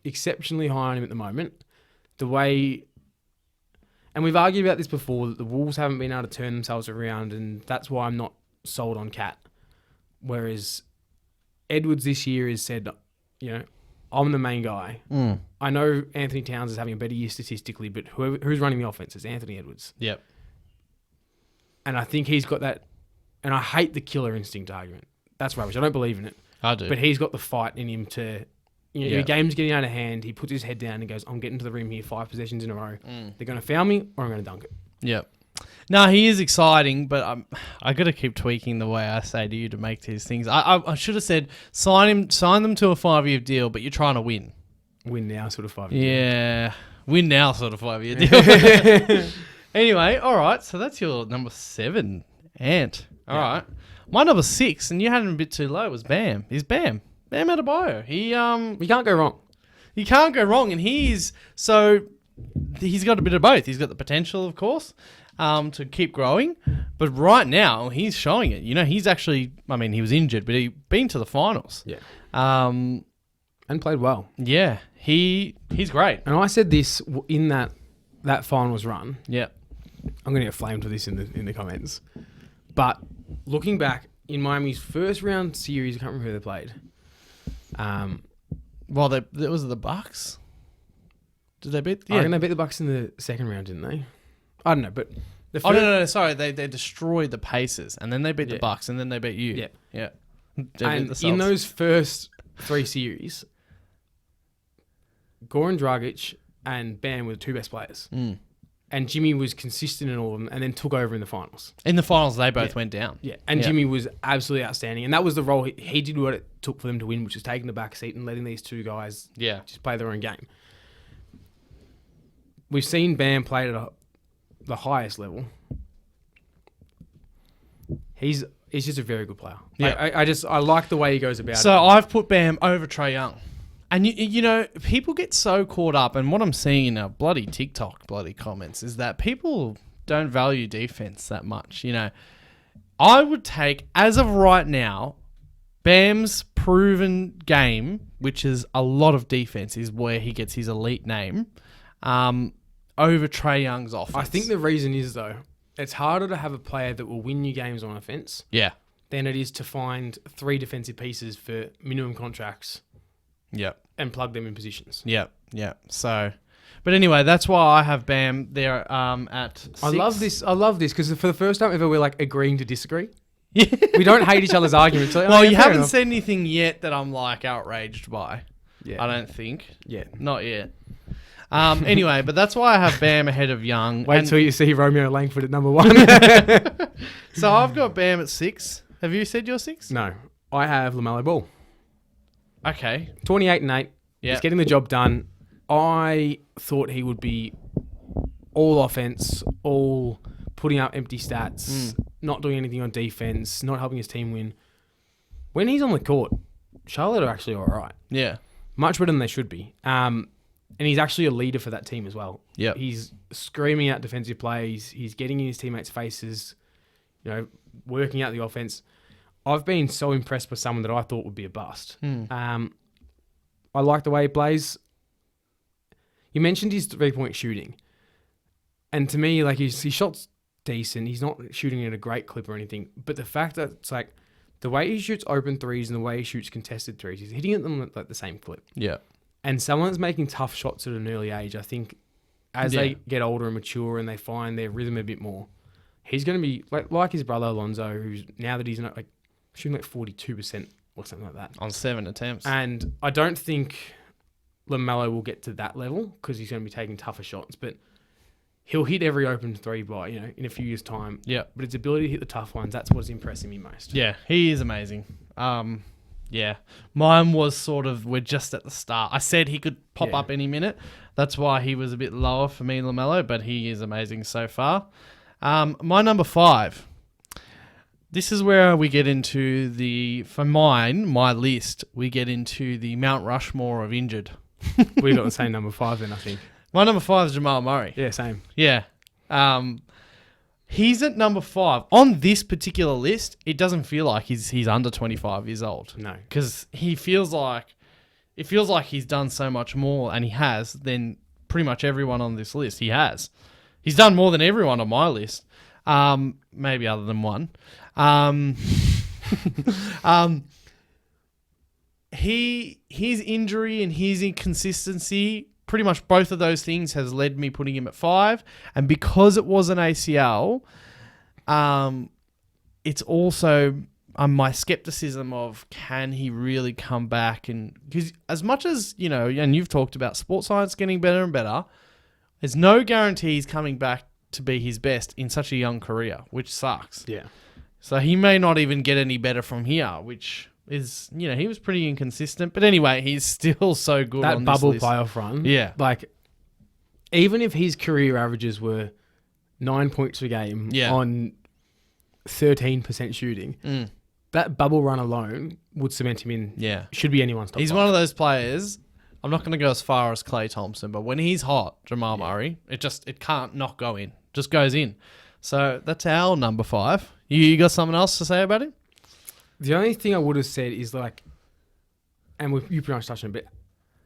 exceptionally high on him at the moment. The way... And we've argued about this before, that the Wolves haven't been able to turn themselves around, and that's why I'm not sold on Cat. Whereas Edwards this year has said, I'm the main guy. Mm. I know Anthony Towns is having a better year statistically, but who's running the offense is Anthony Edwards. Yep. And I think he's got that, and I hate the killer instinct argument. That's rubbish. I don't believe in it. I do. But he's got the fight in him to... the game's getting out of hand. He puts his head down and goes, I'm getting to the rim here 5 possessions in a row. They're going to foul me or I'm going to dunk it. Yep. No, he is exciting, but I got to keep tweaking the way I say to you to make these things. I should have said sign them to a 5-year deal, but you're trying to win. Win now sort of 5-year deal. Yeah. Win now sort of 5-year deal. Anyway, all right. So that's your number 7, Ant. All right. My number 6, and you had him a bit too low, was Bam. He's Bam. Bam Adebayo. You can't go wrong. You can't go wrong, and he's got a bit of both. He's got the potential, of course, to keep growing, but right now he's showing it. He's actually, he was injured, but he's been to the finals. Yeah. And played well. Yeah, he's great. And I said this in that finals run. Yeah. I'm going to get flamed for this in the comments, but looking back in Miami's first round series, I can't remember who they played. Well, that was the Bucks. Did they beat? Yeah, they beat the Bucks in the second round, didn't they? I don't know, but no, sorry, they destroyed the Pacers, and then they beat the Bucks, and then they beat you. Yeah. And in those first 3 series, Goran Dragic and Bam were the 2 best players. Mm. And Jimmy was consistent in all of them and then took over in the finals. In the finals, they both went down. Yeah, and Jimmy was absolutely outstanding. And that was the role. He did what it took for them to win, which was taking the back seat and letting these 2 guys just play their own game. We've seen Bam play at the highest level. He's just a very good player. Yeah. I like the way he goes about it. So I've put Bam over Trae Young. And, people get so caught up, and what I'm seeing in our bloody TikTok comments is that people don't value defense that much. I would take, as of right now, Bam's proven game, which is a lot of defense, is where he gets his elite name, over Trae Young's offense. I think the reason is, though, it's harder to have a player that will win you games on offense than it is to find 3 defensive pieces for minimum contracts. Yep. And plug them in positions. Yep. So, but anyway, that's why I have Bam there at 6. I love this because for the first time ever, we're like agreeing to disagree. We don't hate each other's arguments. Like, well, you haven't said anything yet that I'm like outraged by. Yeah. I don't think. Yeah. Not yet. Anyway, but that's why I have Bam ahead of Young. Wait till you see Romeo Langford at number 1. So I've got Bam at 6. Have you said your 6? No. I have LaMelo Ball. Okay. 28 and 8. Yeah. He's getting the job done. I thought he would be all offense, all putting up empty stats, not doing anything on defense, not helping his team win. When he's on the court, Charlotte are actually all right. Yeah. Much better than they should be. And he's actually a leader for that team as well. Yeah. He's screaming out defensive plays. He's getting in his teammates' faces, working out the offense. I've been so impressed with someone that I thought would be a bust. I like the way he plays. You mentioned his 3-point shooting. And to me, like, his shot's decent. He's not shooting at a great clip or anything. But the fact that it's like the way he shoots open threes and the way he shoots contested threes, he's hitting at them at like the same clip. Yeah. And someone that's making tough shots at an early age, I think as they get older and mature and they find their rhythm a bit more, he's going to be like his brother Alonzo, who's now that he's not like shooting like 42% or something like that. On 7 attempts. And I don't think LaMelo will get to that level because he's going to be taking tougher shots, but he'll hit every open three by, in a few years' time. Yeah. But his ability to hit the tough ones, that's what's impressing me most. Yeah, he is amazing. Yeah. Mine was sort of, we're just at the start. I said he could pop up any minute. That's why he was a bit lower for me, LaMelo, but he is amazing so far. My number 5. This is where we get into my list, we get into the Mount Rushmore of injured. We got the same number 5 then, I think. My number 5 is Jamal Murray. Yeah, same. Yeah. He's at number 5. On this particular list, it doesn't feel like he's under 25 years old. No. Because it feels like he's done so much more, and he has, than pretty much everyone on this list. He has. He's done more than everyone on my list. Maybe other than one. His injury and his inconsistency, pretty much both of those things has led me putting him at 5. And because it was an ACL, it's also my skepticism of, can he really come back? And because as much as, and you've talked about sports science getting better and better, there's no guarantee he's coming back to be his best in such a young career, which sucks. Yeah. So he may not even get any better from here, which is, he was pretty inconsistent. But anyway, he's still so good on That this bubble list. playoff run. Yeah. Like, even if his career averages were 9 points a game on 13% shooting, that bubble run alone would cement him in. Yeah. Should be anyone's top He's 5. one of those players. I'm not going to go as far as Klay Thompson, but when he's hot, Jamal Murray, it can't not go in. Just goes in. So that's our number 5. You got something else to say about him? The only thing I would have said is and you pretty much touched on it, but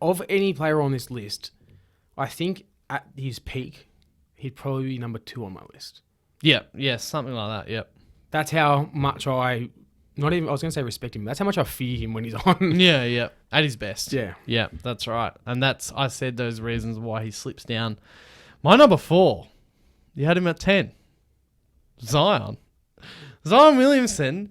of any player on this list, I think at his peak, he'd probably be number 2 on my list. Yeah, something like that. Yep. That's how much I was going to say respect him. That's how much I fear him when he's on. Yeah. At his best. Yeah. Yeah, that's right. And I said those reasons why he slips down. My number 4, you had him at 10. Zion Williamson,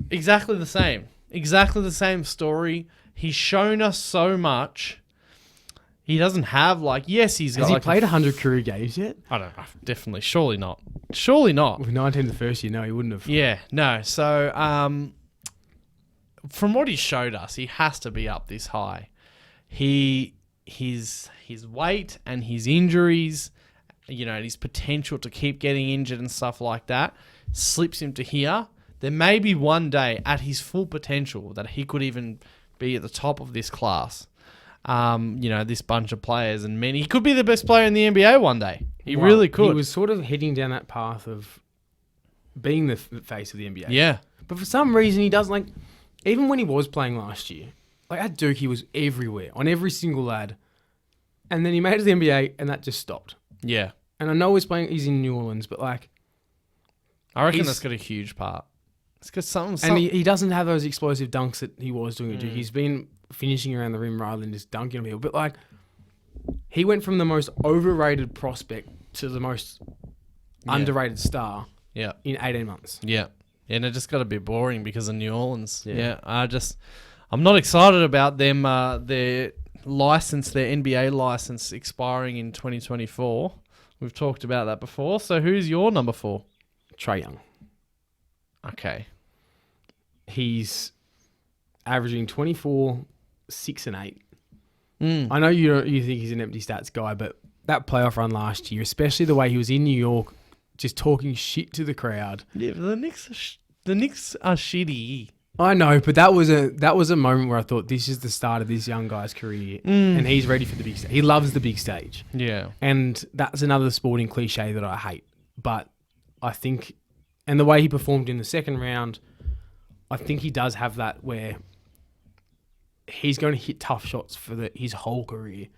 exactly the same. Exactly the same story. He's shown us so much. He doesn't have he's got. Has he played 100 career games yet? I don't know. Definitely. Surely not. Surely not. With 19 the first year, no, he wouldn't have. Yeah, no. So, from what he showed us, he has to be up this high. His weight and his injuries, and his potential to keep getting injured and stuff like that, slips him to here. There may be one day at his full potential that he could even be at the top of this class. This bunch of players, and he could be the best player in the NBA one day. He really could. He was sort of heading down that path of being the face of the NBA. Yeah. But for some reason, he doesn't even when he was playing last year, at Duke, he was everywhere, on every single lad. And then he made it to the NBA, and that just stopped. Yeah. And I know he's in New Orleans, but I reckon that's got a huge part. It's got something. And he doesn't have those explosive dunks that he was doing at Duke. He's been finishing around the rim rather than just dunking on people. But he went from the most overrated prospect to the most underrated star in 18 months. Yeah. And it just got a bit boring because of New Orleans. Yeah. I'm not excited about them, their NBA license expiring in 2024. We've talked about that before. So who's your number 4? Trae Young. Okay. He's averaging 24, 6 and 8. I know you think he's an empty stats guy, but that playoff run last year, especially the way he was in New York, just talking shit to the crowd. Yeah, but the Knicks are shitty. I know, but that was a moment where I thought this is the start of this young guy's career, and he's ready for the big stage. He loves the big stage. Yeah, and that's another sporting cliche that I hate. But I think, and the way he performed in the second round, I think he does have that where he's going to hit tough shots for his whole career.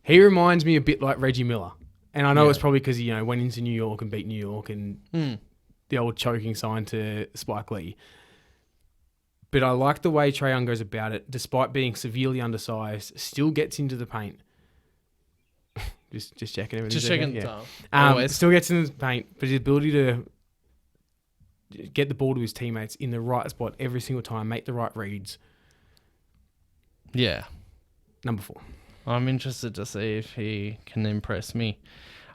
He reminds me a bit like Reggie Miller, and I know it's probably because he went into New York and beat New York and the old choking sign to Spike Lee. But I like the way Trae Young goes about it, despite being severely undersized, still gets into the paint. just checking everything. Just checking. Still gets into the paint, but his ability to get the ball to his teammates in the right spot every single time, make the right reads. Yeah. Number 4. I'm interested to see if he can impress me.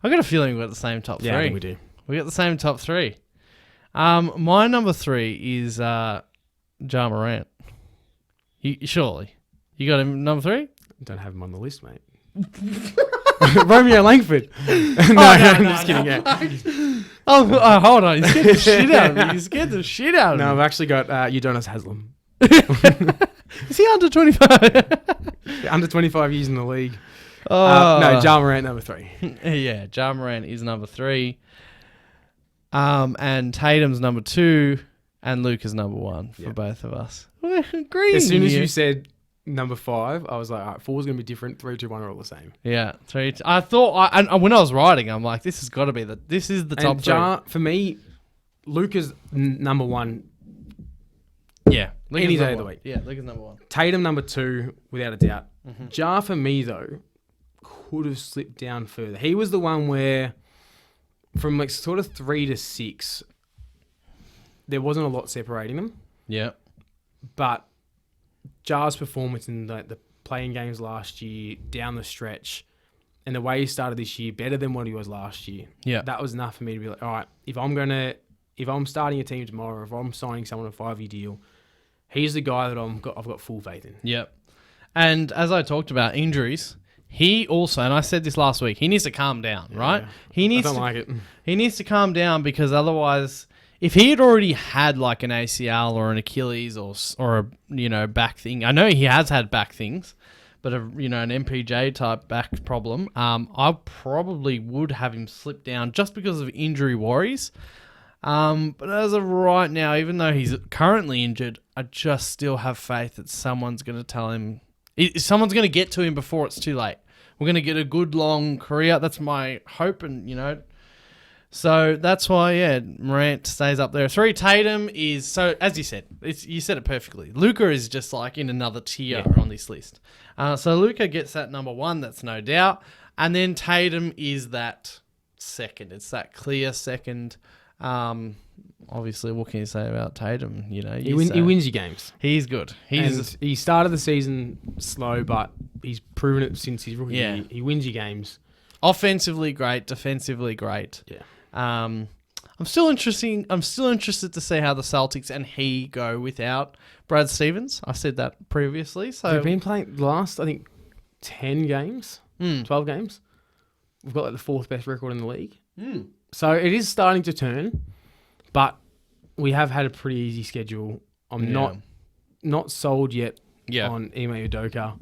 I got a feeling we've got the same top 3. Yeah, I think we do. We got the same top 3. My number 3 is Ja Morant. Surely. You got him number 3? Don't have him on the list, mate. Romeo Langford. I'm just kidding. Yeah. Oh, hold on. You scared the shit out of me. You scared the shit out of me. No, I've actually got Udonis Haslem. Is he under 25? Under 25 years in the league. Oh. No, Ja Morant, number 3. Yeah, Ja Morant is number 3. And Tatum's number 2. And Luka's number 1 for both of us. We're agreeing. As soon as you said number 5, I was like, all right, 4 is going to be different. 3, 2, 1 are all the same. Yeah, 3. I thought, and when I was writing, I'm like, this has got to be this is the top 3. For me, Luka's number 1. Yeah. Any day of the week. Yeah, Luka's number 1. Tatum number 2, without a doubt. Ja, for me, though, could have slipped down further. He was the one where, from like sort of 3 to 6, there wasn't a lot separating them. Yeah. But Ja's performance in the playing games last year, down the stretch, and the way he started this year, better than what he was last year. Yeah. That was enough for me to be like, all right, if I'm starting a team tomorrow, if I'm signing someone a 5-year deal, he's the guy that I've got full faith in. Yep. And as I talked about injuries, he also, and I said this last week, he needs to calm down, right? I don't like it. He needs to calm down because otherwise, if he had already had like an ACL or an Achilles or a back thing, I know he has had back things, but an MPJ type back problem, I probably would have him slip down just because of injury worries. But as of right now, even though he's currently injured, I just still have faith that someone's going to tell him, someone's going to get to him before it's too late. We're going to get a good long career. That's my hope, and so that's why Morant stays up there. 3, Tatum is, so as you said, you said it perfectly. Luka is just like in another tier on this list. So Luka gets that number 1, that's no doubt, and then Tatum is that second. It's that clear second. Obviously, what can you say about Tatum? He wins you games. He's good. He started the season slow, but he's proven it since his rookie year. He wins you games. Offensively great, defensively great. Yeah. I'm still interested to see how the Celtics and he go without Brad Stevens. I said that previously. So they've been playing the last, I think, 10 games, 12 games. We've got like the 4th best record in the league. So it is starting to turn, but we have had a pretty easy schedule. I'm not sold yet on Ime Udoka.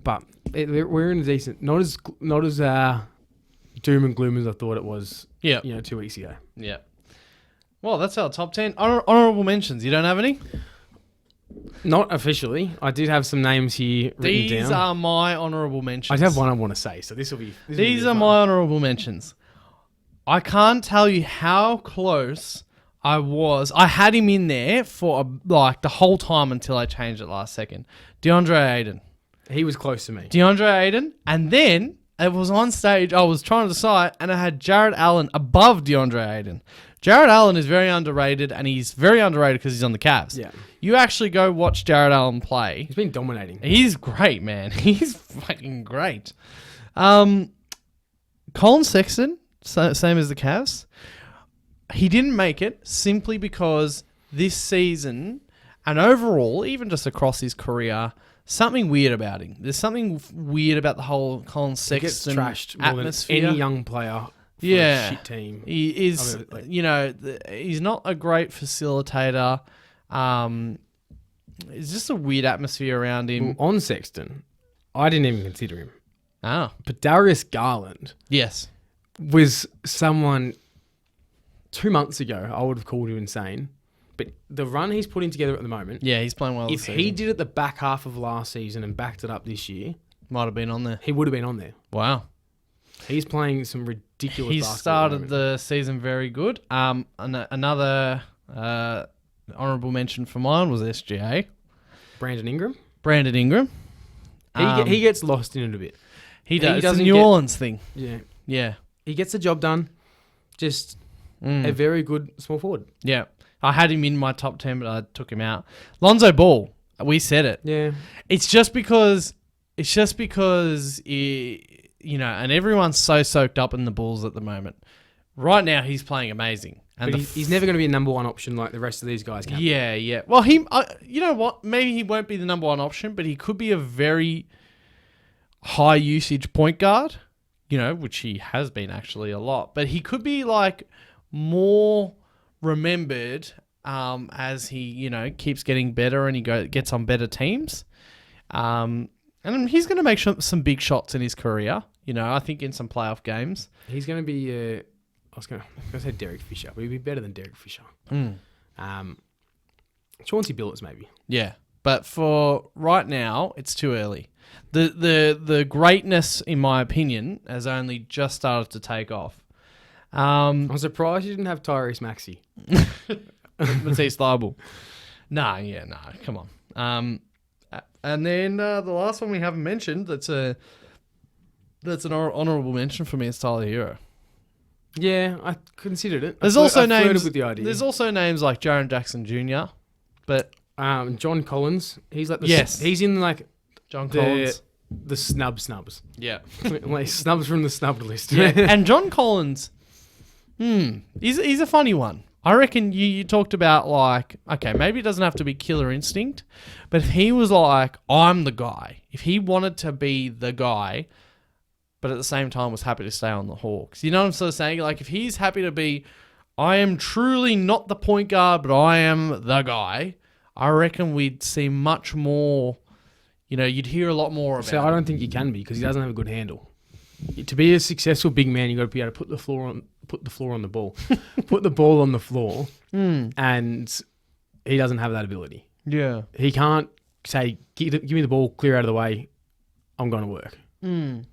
But we're in a decent, not as doom and gloom as I thought it was. 2 weeks ago. Yeah. Well, that's our top 10 honorable mentions. You don't have any? Not officially. I did have some names here written down. These are my honorable mentions. I have one I want to say, so this will be. These are my honorable mentions. I can't tell you how close I was. I had him in there for the whole time until I changed it last second. DeAndre Ayton. He was close to me. DeAndre Ayton, and then it was on stage. I was trying to decide, and I had Jared Allen above DeAndre Ayton. Jared Allen is very underrated, and he's very underrated because he's on the Cavs. Yeah. You actually go watch Jared Allen play. He's been dominating. He's great, man. He's fucking great. Colin Sexton, same as the Cavs. He didn't make it simply because this season, and overall, even just across his career, something weird about him. There's something weird about the whole Colin Sexton he gets trashed atmosphere. More than any young player. A shit team. He is, he's not a great facilitator. It's just a weird atmosphere around him. Well, on Sexton, I didn't even consider him. Oh. But Darius Garland Yes. was someone 2 months ago I would have called him insane. But the run he's putting together at the moment, Yeah, he's playing well this if season. he did it the back half of last season and backed it up this year, Might have been on there. he would have been on there. Wow. He's playing some ridiculous He basketball. started the season very good. Another honourable mention for mine was SGA. Brandon Ingram. Brandon Ingram. He gets lost in it a bit. He does. It's a doesn't New get- Orleans thing. Yeah. Yeah. He gets the job done. Just a very good small forward. Yeah. I had him in my top 10, but I took him out. Lonzo Ball. We said it. Yeah. It's just because, and everyone's so soaked up in the Bulls at the moment. Right now, he's playing amazing. And But he's never going to be a number one option like the rest of these guys can. Yeah. Well, you know what? Maybe he won't be the number one option, but he could be a very high usage point guard, which he has been actually a lot. But he could be like more remembered as he, keeps getting better and he gets on better teams. And he's going to make some big shots in his career, I think in some playoff games. He's going to be... I was going to say Derek Fisher, but he'd be better than Derek Fisher. Chauncey Billups, maybe. Yeah, but for right now, it's too early. The greatness, in my opinion, has only just started to take off. I'm surprised you didn't have Tyrese Maxey. Matisse Thybulle. Nah, come on. And then the last one we haven't mentioned, that's an honourable mention for me, is Tyler Hero. Yeah, I considered it. There's also names with the idea. There's also names like Jaren Jackson Jr., but John Collins. He's like he's in like John Collins, the snubs. Yeah, like snubs from the snubbed list. Yeah, and John Collins, he's a funny one. I reckon you talked about like, okay, maybe it doesn't have to be killer instinct, but if he was like, I'm the guy, if he wanted to be the guy, but at the same time was happy to stay on the Hawks. You know what I'm sort of saying? Like, if he's happy to be, I am truly not the point guard, but I am the guy, I reckon we'd see much more, you'd hear a lot more about I don't think he can be because he doesn't have a good handle. To be a successful big man, you've got to be able to put the floor on the ball. Put the ball on the floor, and he doesn't have that ability. Yeah. He can't say, give me the ball, clear out of the way, I'm going to work. I'm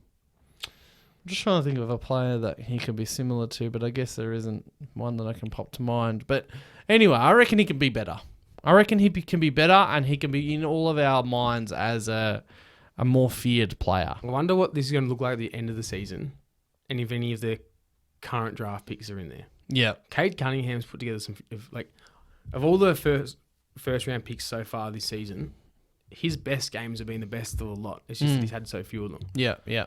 just trying to think of a player that he could be similar to, but I guess there isn't one that I can pop to mind. But anyway, I reckon he can be better. I reckon he can be better, and he can be in all of our minds as a more feared player. I wonder what this is going to look like at the end of the season, and if any of the current draft picks are in there. Yeah. Cade Cunningham's put together some... Of all the first round picks so far this season, his best games have been the best of a lot. It's just that he's had so few of them. Yeah.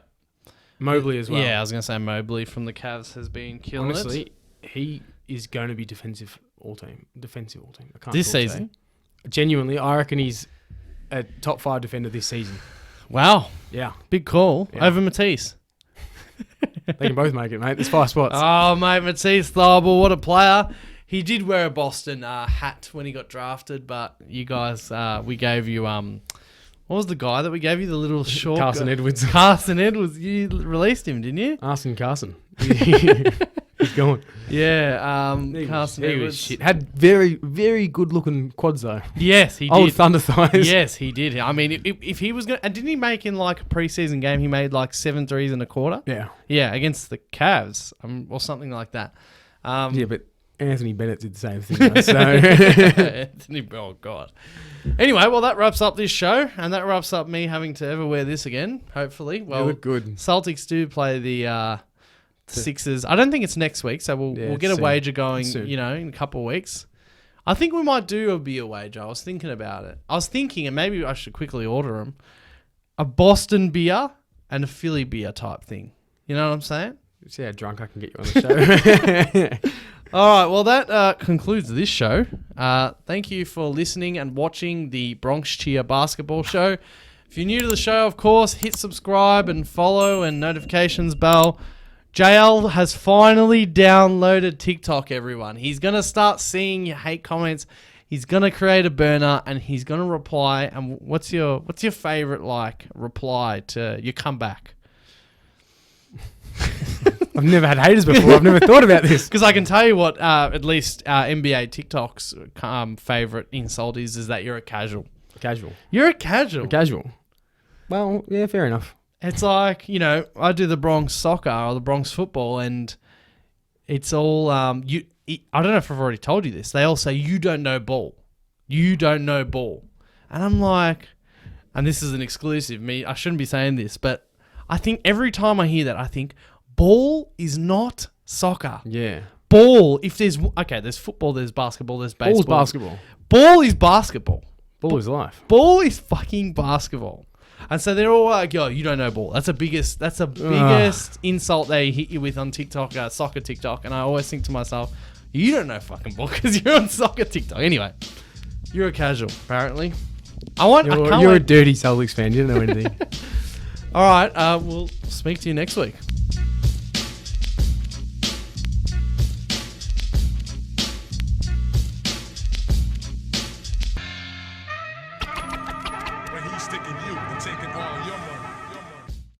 Mobley as well. Yeah, I was going to say Mobley from the Cavs has been killing it. Honestly, he is going to be defensive all-team. I can't this season? Genuinely, I reckon he's a top 5 defender this season. Wow. Yeah. Big call. Yeah. Over Matisse. They can both make it, mate. There's 5 spots. Oh, mate, Matisse Thybulle, what a player. He did wear a Boston hat when he got drafted, but you guys, we gave you... What was the guy that we gave you? The little short... Carson Edwards. Carson Edwards. You released him, didn't you? Asking Carson. He's gone. Yeah, Carson Edwards. Was shit. Had very, very good looking quads though. Yes, he did. Old thunder thighs. Yes, he did. I mean, if he was going to... And didn't he make in like a preseason game, he made like 7 threes in a quarter? Yeah. Yeah, against the Cavs or something like that. Yeah, but Anthony Bennett did the same thing. Though, so. Oh, God. Anyway, well, that wraps up this show, and that wraps up me having to ever wear this again, hopefully. Well, you look good. Celtics do play the Sixers. I don't think it's next week, so we'll get a wager going, in a couple of weeks. I think we might do a beer wager. I was thinking about it. And maybe I should quickly order them, a Boston beer and a Philly beer type thing. You know what I'm saying? See how drunk I can get you on the show. All right, well, that concludes this show. Thank you for listening and watching the Bronx Cheer Basketball Show. If you're new to the show, of course, hit subscribe and follow and notifications bell. JL has finally downloaded TikTok, everyone. He's going to start seeing your hate comments. He's going to create a burner and he's going to reply. And what's your favorite reply to your comeback? I've never had haters before. I've never thought about this. Because I can tell you what at least NBA TikTok's favorite insult is that you're a casual. Casual. You're a casual. A casual. Well, yeah, fair enough. It's like, I do the Bronx soccer or the Bronx football and it's all, I don't know if I've already told you this. They all say, you don't know ball. You don't know ball. And I'm like, and this is an exclusive, I shouldn't be saying this, but I think every time I hear that, I think, ball is not soccer. Yeah. Ball. If there's there's football, there's basketball, there's baseball. Ball's basketball. Ball is basketball. Ball is life. Ball is fucking basketball. And so they're all like, yo, you don't know ball. That's the biggest insult they hit you with on TikTok, soccer TikTok. And I always think to myself, you don't know fucking ball because you're on soccer TikTok. Anyway, you're a casual, apparently. You're a dirty Celtics fan. You don't know anything. All right, we'll speak to you next week. When he's sticking you and taking all your money.